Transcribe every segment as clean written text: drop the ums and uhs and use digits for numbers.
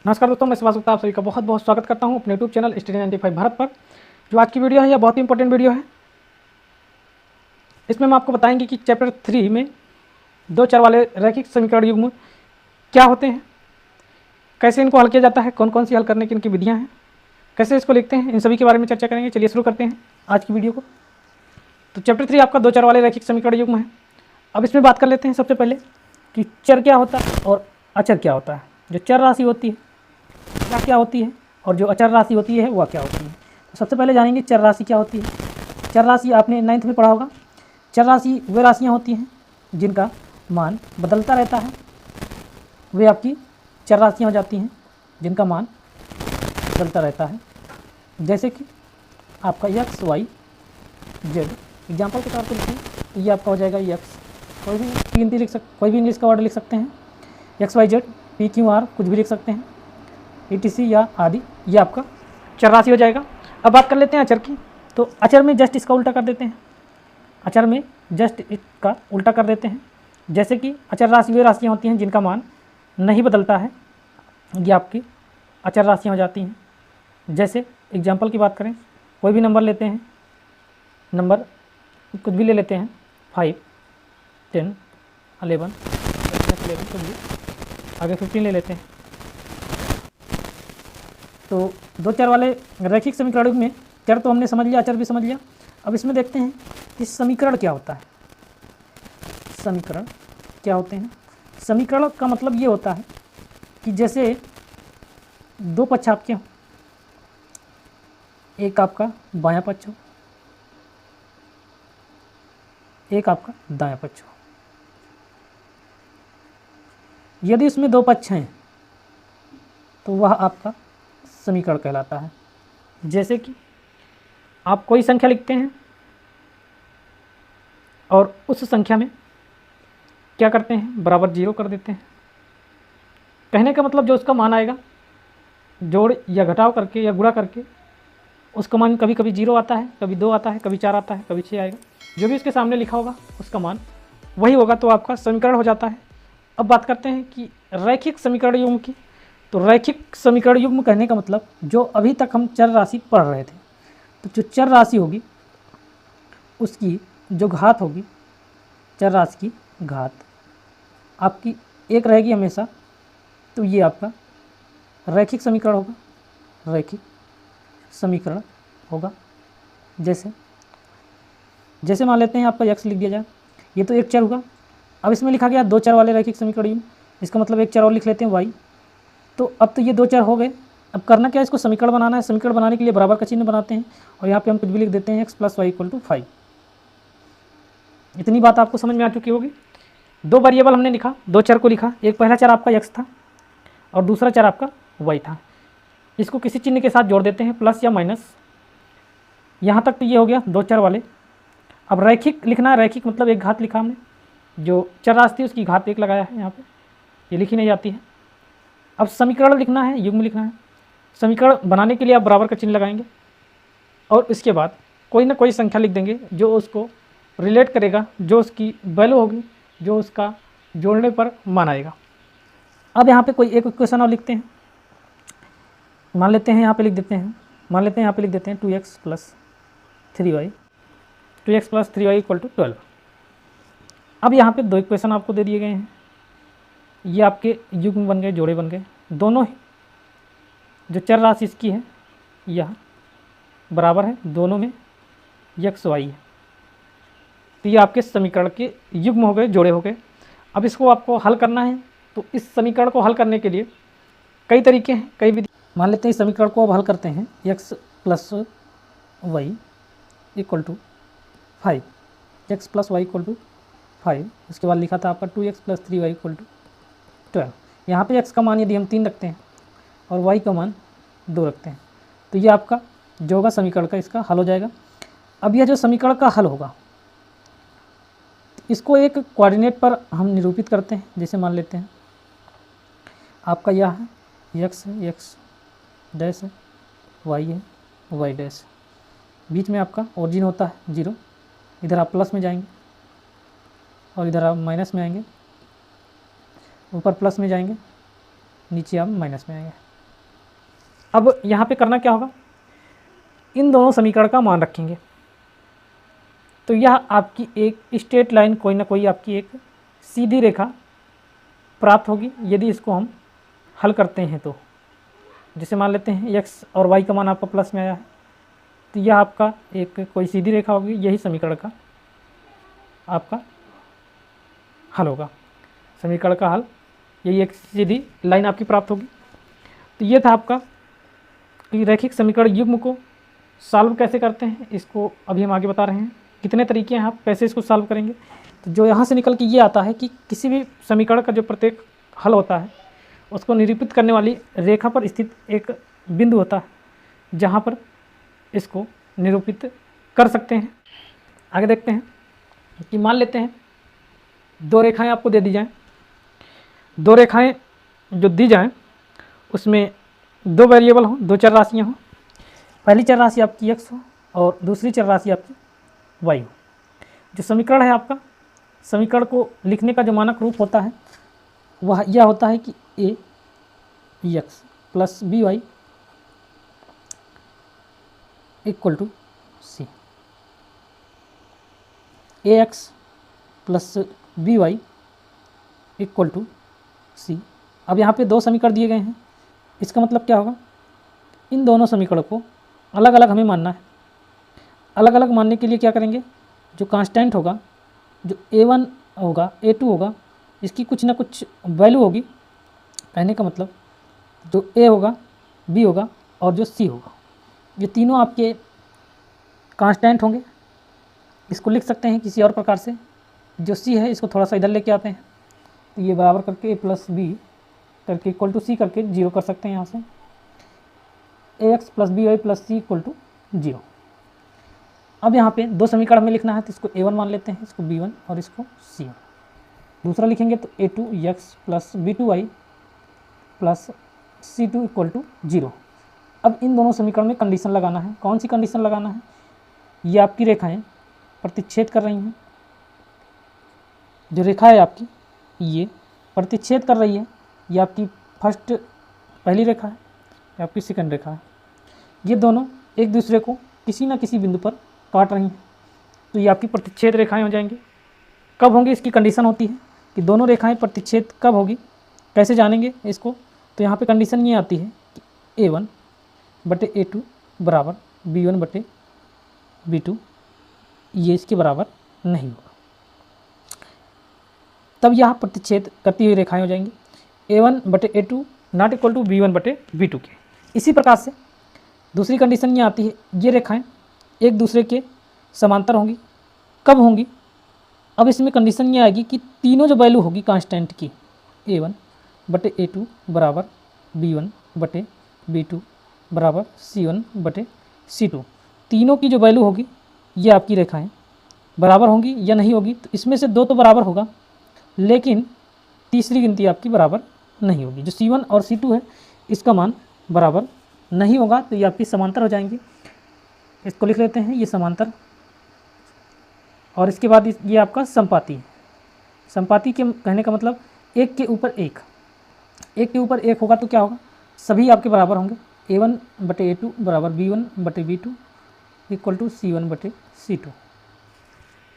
नमस्कार दोस्तों, मैं सुभाष गुप्ता आप सभी का बहुत बहुत स्वागत करता हूं अपने यूट्यूब चैनल स्टडी 95 भारत पर। जो आज की वीडियो है यह बहुत ही इंपॉर्टेंट वीडियो है। इसमें हम आपको बताएंगे कि चैप्टर 3 में दो चर वाले रैखिक समीकरण युग्म क्या होते हैं, कैसे इनको हल किया जाता है, कौन कौन सी हल करने की इनकी विधियाँ हैं, कैसे इसको लिखते हैं, इन सभी के बारे में चर्चा करेंगे। चलिए शुरू करते हैं आज की वीडियो को। तो चैप्टर 3 आपका दो चर वाले रैखिक समीकरण युग्म है। अब इसमें बात कर लेते हैं सबसे पहले कि चर क्या होता है और अचर क्या होता है। जो चर राशि होती है क्या होती है और जो अचर राशि होती है वह क्या होती है। तो सबसे पहले जानेंगे चर राशि क्या होती है। चर राशि आपने 9th में पढ़ा होगा। चर राशि वे राशियाँ होती हैं जिनका मान बदलता रहता है, वे आपकी चर राशियाँ हो जाती हैं जिनका मान बदलता रहता है। जैसे कि आपका एक्स वाई जेड, एग्जाम्पल के तौर पर लिखें, ये आपका हो जाएगा एक्स, कोई भी गिनती लिख कोई भी इंग्लिश का वर्ड लिख सकते हैं, x y z, p q r कुछ भी लिख सकते हैं, ETC या आदि, ये आपका चर राशि हो जाएगा। अब बात कर लेते हैं अचर की। तो अचर में जस्ट इसका उल्टा कर देते हैं, अचर में जस्ट इसका उल्टा कर देते हैं। जैसे कि अचर राशि वे राशियाँ होती हैं जिनका मान नहीं बदलता है, ये आपकी अचर राशियाँ हो जाती हैं। जैसे एग्जाम्पल की बात करें, कोई भी नंबर लेते हैं, नंबर कुछ भी ले लेते हैं, 5, 10, 11, कुछ भी, आगे 15 ले लेते हैं। तो दो चर वाले रैखिक समीकरण में चर तो हमने समझ लिया, अचर भी समझ लिया। अब इसमें देखते हैं कि समीकरण क्या होता है। समीकरण क्या होते हैं? समीकरण का मतलब ये होता है कि जैसे दो पक्ष आपके हों, एक आपका बायां पक्ष हो, एक आपका दायां पक्ष हो। यदि इसमें दो पक्ष हैं तो वह आपका समीकरण कहलाता है। जैसे कि आप कोई संख्या लिखते हैं और उस संख्या में क्या करते हैं, बराबर 0 कर देते हैं। कहने का मतलब जो उसका मान आएगा, जोड़ या घटाव करके या गुणा करके उसका मान कभी कभी 0 आता है, कभी 2 आता है, कभी 4 आता है, कभी 6 आएगा। जो भी उसके सामने लिखा होगा उसका मान वही होगा, तो आपका समीकरण हो जाता है। अब बात करते हैं कि रैखिक समीकरण युग्म की। तो रैखिक समीकरण युग्म कहने का मतलब जो अभी तक हम चर राशि पढ़ रहे थे, तो जो चर राशि होगी उसकी जो घात होगी, चर राशि की घात आपकी एक रहेगी हमेशा, तो ये आपका रैखिक समीकरण होगा, रैखिक समीकरण होगा। जैसे मान लेते हैं आपका x लिख दिया जाए, ये तो एक चर होगा। अब इसमें लिखा गया दो चर वाले रैखिक समीकरण युग्म, इसका मतलब एक चर और लिख लेते हैं y। तो अब तो ये दो चर हो गए। अब करना क्या है, इसको समीकरण बनाना है। समीकरण बनाने के लिए बराबर का चिन्ह बनाते हैं और यहाँ पे हम कुछ भी लिख देते हैं, x + y = 5। इतनी बात आपको समझ में आ चुकी होगी। दो वेरिएबल हमने लिखा, दो चर को लिखा, एक पहला चर आपका x था और दूसरा चर आपका y था। इसको किसी चिन्ह के साथ जोड़ देते हैं, प्लस या माइनस। यहाँ तक तो ये हो गया दो चर वाले। अब रैखिक लिखना है, रैखिक मतलब एक घात लिखा हमने, जो चर राशि थी उसकी घात 1 लगाया है, यहाँ पे ये लिखी नहीं जाती है। अब समीकरण लिखना है, युग्म लिखना है। समीकरण बनाने के लिए आप बराबर का चिन्ह लगाएंगे और इसके बाद कोई ना कोई संख्या लिख देंगे जो उसको रिलेट करेगा, जो उसकी वैल्यू होगी, जो उसका जोड़ने पर मान आएगा। अब यहाँ पे कोई एक इक्वेशन और लिखते हैं, मान लेते हैं यहाँ पे लिख देते हैं, मान लेते हैं यहाँ पे लिख देते हैं 2x + 3y, 2x + 3y = 12। अब यहाँ पे दो इक्वेशन आपको दे दिए गए हैं, ये आपके युग्म बन गए, जोड़े बन गए। दोनों ही जो चर राशि इसकी है यह बराबर है, दोनों में x y है, तो ये आपके समीकरण के युग्म हो गए, जोड़े हो गए। अब इसको आपको हल करना है, तो इस समीकरण को हल करने के लिए कई तरीके हैं, कई विधि। मान लेते हैं इस समीकरण को अब हल करते हैं, x + y = 5, x + y = 5। उसके बाद लिखा था आपका 2x + 3y = 12। यहाँ पे x का मान यदि हम 3 रखते हैं और y का मान 2 रखते हैं, तो ये आपका जो होगा समीकरण का इसका हल हो जाएगा। अब यह जो समीकरण का हल होगा इसको एक कोऑर्डिनेट पर हम निरूपित करते हैं। जैसे मान लेते हैं आपका यह है x है, x डैश है, y है, y डैश, बीच में आपका ओरिजिन होता है 0। इधर आप प्लस में जाएंगे और इधर आप माइनस में आएंगे, ऊपर प्लस में जाएंगे, नीचे आप माइनस में आएंगे। अब यहाँ पे करना क्या होगा, इन दोनों समीकरण का मान रखेंगे। तो यह आपकी एक स्ट्रेट लाइन, कोई ना कोई आपकी एक सीधी रेखा प्राप्त होगी यदि इसको हम हल करते हैं। तो जैसे मान लेते हैं x और y का मान आपका प्लस में आया है, तो यह आपका एक कोई सीधी रेखा होगी, यही समीकरण का आपका हल होगा। समीकरण का हल, यही एक सीधी लाइन आपकी प्राप्त होगी। तो ये था आपका कि रैखिक समीकरण युग्म को सॉल्व कैसे करते हैं, इसको अभी हम आगे बता रहे हैं। कितने तरीके हैं, आप कैसे इसको सॉल्व करेंगे। तो जो यहाँ से निकल के ये आता है कि किसी भी समीकरण का जो प्रत्येक हल होता है उसको निरूपित करने वाली रेखा पर स्थित एक बिंदु होता है जहाँ पर इसको निरूपित कर सकते हैं। आगे देखते हैं कि मान लेते हैं दो रेखाएं आपको दे दी जाएं, दो रेखाएं जो दी जाएं उसमें दो वेरिएबल हों, दो चर राशियाँ हों। पहली चर राशि आपकी x हो और दूसरी चर राशि आपकी y हो। जो समीकरण है आपका, समीकरण को लिखने का जो मानक रूप होता है वह यह होता है कि ax plus by equal to c। ax plus by equal to c। अब यहाँ पे दो समीकरण दिए गए हैं, इसका मतलब क्या होगा, इन दोनों समीकरण को अलग अलग हमें मानना है। अलग अलग मानने के लिए क्या करेंगे, जो कांस्टेंट होगा, जो a1 होगा, a2 होगा, इसकी कुछ ना कुछ वैल्यू होगी। कहने का मतलब जो a होगा, b होगा और जो c होगा, ये तीनों आपके कांस्टेंट होंगे। इसको लिख सकते हैं किसी और प्रकार से। जो c है इसको थोड़ा सा इधर लेके आते हैं, तो ये बराबर करके a प्लस बी करके इक्वल टू सी करके जीरो कर सकते हैं। यहाँ से ax plus b y plus c equal to zero. अब यहाँ पे दो समीकरण में लिखना है, तो इसको a1 मान लेते हैं, इसको b1 और इसको c1। दूसरा लिखेंगे तो a2x plus b2y plus c2 equal to zero. अब इन दोनों समीकरण में कंडीशन लगाना है। कौन सी कंडीशन लगाना है, ये आपकी रेखाएं प्रतिच्छेद कर रही हैं। जो रेखा है आपकी ये प्रतिच्छेद कर रही है, ये आपकी फर्स्ट पहली रेखा है, ये आपकी सेकंड रेखा है। ये दोनों एक दूसरे को किसी न किसी बिंदु पर काट रही हैं, तो ये आपकी प्रतिच्छेद रेखाएं हो जाएंगी। कब होंगी, इसकी कंडीशन होती है कि दोनों रेखाएं प्रतिच्छेद कब होगी, कैसे जानेंगे इसको। तो यहाँ पे कंडीशन ये आती है कि a1 बटे a2 बराबर b1 बटे b2, ये इसके बराबर नहीं होगा। तब यहाँ प्रतिच्छेद करती हुई रेखाएं हो जाएंगी a1 बटे a2 not equal to b1 बटे b2 के। इसी प्रकार से दूसरी कंडीशन ये आती है, ये रेखाएं एक दूसरे के समांतर होंगी। कब होंगी, अब इसमें कंडीशन ये आएगी कि तीनों जो वैल्यू होगी कांस्टेंट की, a1 बटे a2 बराबर b1 बटे b2 बराबर c1 बटे c2, तीनों की जो वैल्यू होगी ये आपकी रेखाएं बराबर होंगी या नहीं होगी। तो इसमें से दो तो बराबर होगा, लेकिन तीसरी गिनती आपकी बराबर नहीं होगी। जो c1 और c2 है इसका मान बराबर नहीं होगा, तो ये आपकी समांतर हो जाएंगी। इसको लिख लेते हैं, ये समांतर। और इसके बाद ये आपका संपाती है। संपाती के कहने का मतलब एक के ऊपर एक, एक के ऊपर एक होगा तो क्या होगा, सभी आपके बराबर होंगे। a1 बटे a2 बराबर b1 बटे b2 इक्वल टू c1 बटे c2।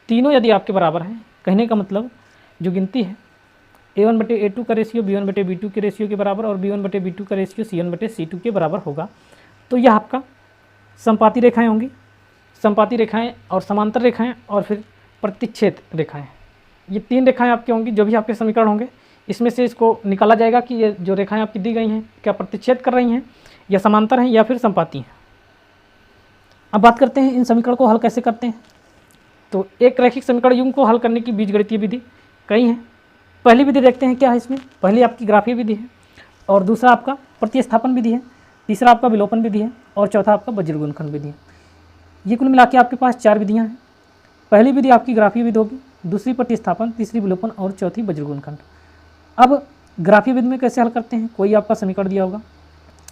तीनों यदि आपके बराबर हैं, कहने का मतलब जो गिनती है a1 बटे a2 का रेशियो b1 बटे b2 के रेशियो के बराबर और b1 बटे b2 का रेशियो c1 बटे c2 के बराबर होगा, तो यह आपका संपाती रेखाएं होंगी। संपाती रेखाएं और समांतर रेखाएं और फिर प्रतिच्छेद रेखाएं, ये तीन रेखाएं आपकी होंगी। जो भी आपके समीकरण होंगे इसमें से इसको निकाला जाएगा कि ये जो रेखाएं आपकी दी गई हैं क्या प्रतिच्छेद कर रही हैं या समांतर हैं या फिर संपाती हैं। अब बात करते हैं इन समीकरण को हल कैसे करते हैं। तो एक रैखिक समीकरण युग्म को हल करने की बीजगणितीय विधि कई हैं। पहली विधि देखते हैं क्या है इसमें। पहली आपकी ग्राफीय विधि है और दूसरा आपका प्रतिस्थापन विधि है, तीसरा आपका विलोपन विधि है और चौथा आपका वज्र गुणनखंड विधि है। ये कुल मिला के आपके पास चार विधियाँ हैं। पहली विधि आपकी ग्राफीय विधि होगी, दूसरी प्रतिस्थापन, तीसरी विलोपन और चौथी वज्र गुणनखंड। अब ग्राफीय विधि में कैसे हल करते हैं, कोई आपका समीकरण दिया होगा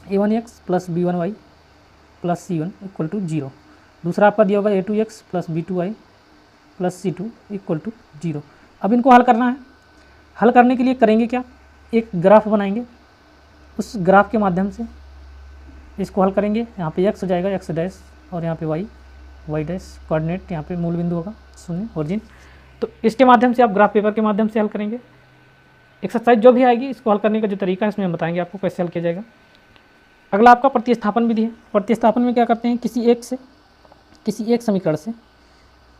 a1x plus b1y plus c1 equal to zero. दूसरा आपका दिया होगा a2x plus b2y plus c2 equal to zero. अब इनको हल करना है। हल करने के लिए करेंगे क्या, एक ग्राफ बनाएंगे, उस ग्राफ के माध्यम से इसको हल करेंगे, यहाँ पे x हो जाएगा x डैश और यहाँ पे y डैश, कोऑर्डिनेट यहाँ पे मूल बिंदु होगा 0 ओरिजिन। तो इसके माध्यम से आप ग्राफ पेपर के माध्यम से हल करेंगे। एक्सरसाइज जो भी आएगी इसको हल करने का जो तरीका है इसमें हम बताएंगे आपको कैसे हल किया जाएगा। अगला आपका प्रतिस्थापन विधि है। प्रतिस्थापन में क्या करते हैं, किसी एक समीकरण से,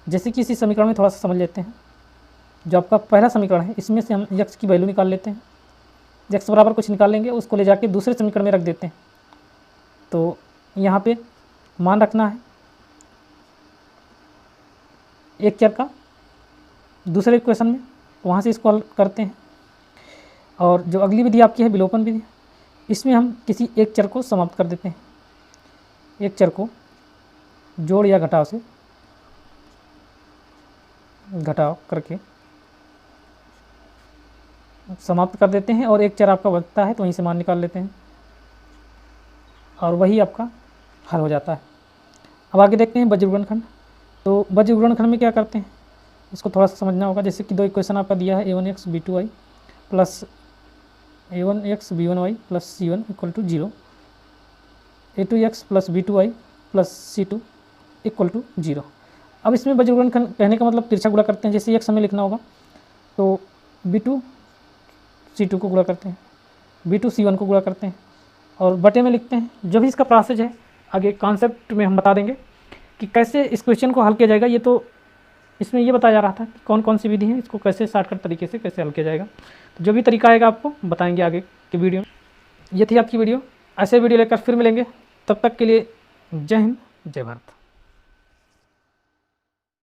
जैसे कि इसी समीकरण में थोड़ा सा समझ लेते हैं। जो आपका पहला समीकरण है इसमें से हम x की वैल्यू निकाल लेते हैं, x बराबर कुछ निकाल लेंगे, उसको ले जाके दूसरे समीकरण में रख देते हैं। तो यहाँ पे मान रखना है एक चर का दूसरे इक्वेशन में, वहाँ से इसको हल करते हैं। और जो अगली विधि आपकी है विलोपन विधि, इसमें हम किसी एक चर को समाप्त कर देते हैं, एक चर को जोड़ या घटाव से घटाव करके समाप्त कर देते हैं और एक चर आपका बचता है तो वहीं से मान निकाल लेते हैं और वही आपका हल हो जाता है। अब आगे देखते हैं वज्रगुणनखंड। तो वज्रगुणनखंड में क्या करते हैं, इसको थोड़ा सा समझना होगा। जैसे कि दो इक्वेशन आपका दिया है a1x b2y plus a1x b1y plus c1 equal to 0, a2x plus b2y plus c2 equal to 0। अब इसमें वज्रगुणनखंड कहने का मतलब तिरछा गुणा करते हैं। जैसे x हमें लिखना होगा तो b2 c2 को गुणा करते हैं, b2 c1 को गुणा करते हैं और बटे में लिखते हैं। जो भी इसका प्रोसेस है आगे कॉन्सेप्ट में हम बता देंगे कि कैसे इस क्वेश्चन को हल किया जाएगा। ये तो इसमें ये बताया जा रहा था कि कौन कौन सी विधि है, इसको कैसे शॉर्टकट तरीके से कैसे हल किया जाएगा। तो जो भी तरीका आएगा आपको बताएंगे आगे की वीडियो में। ये थी आपकी वीडियो, ऐसे वीडियो लेकर फिर मिलेंगे, तब तक के लिए जय हिंद जय भारत।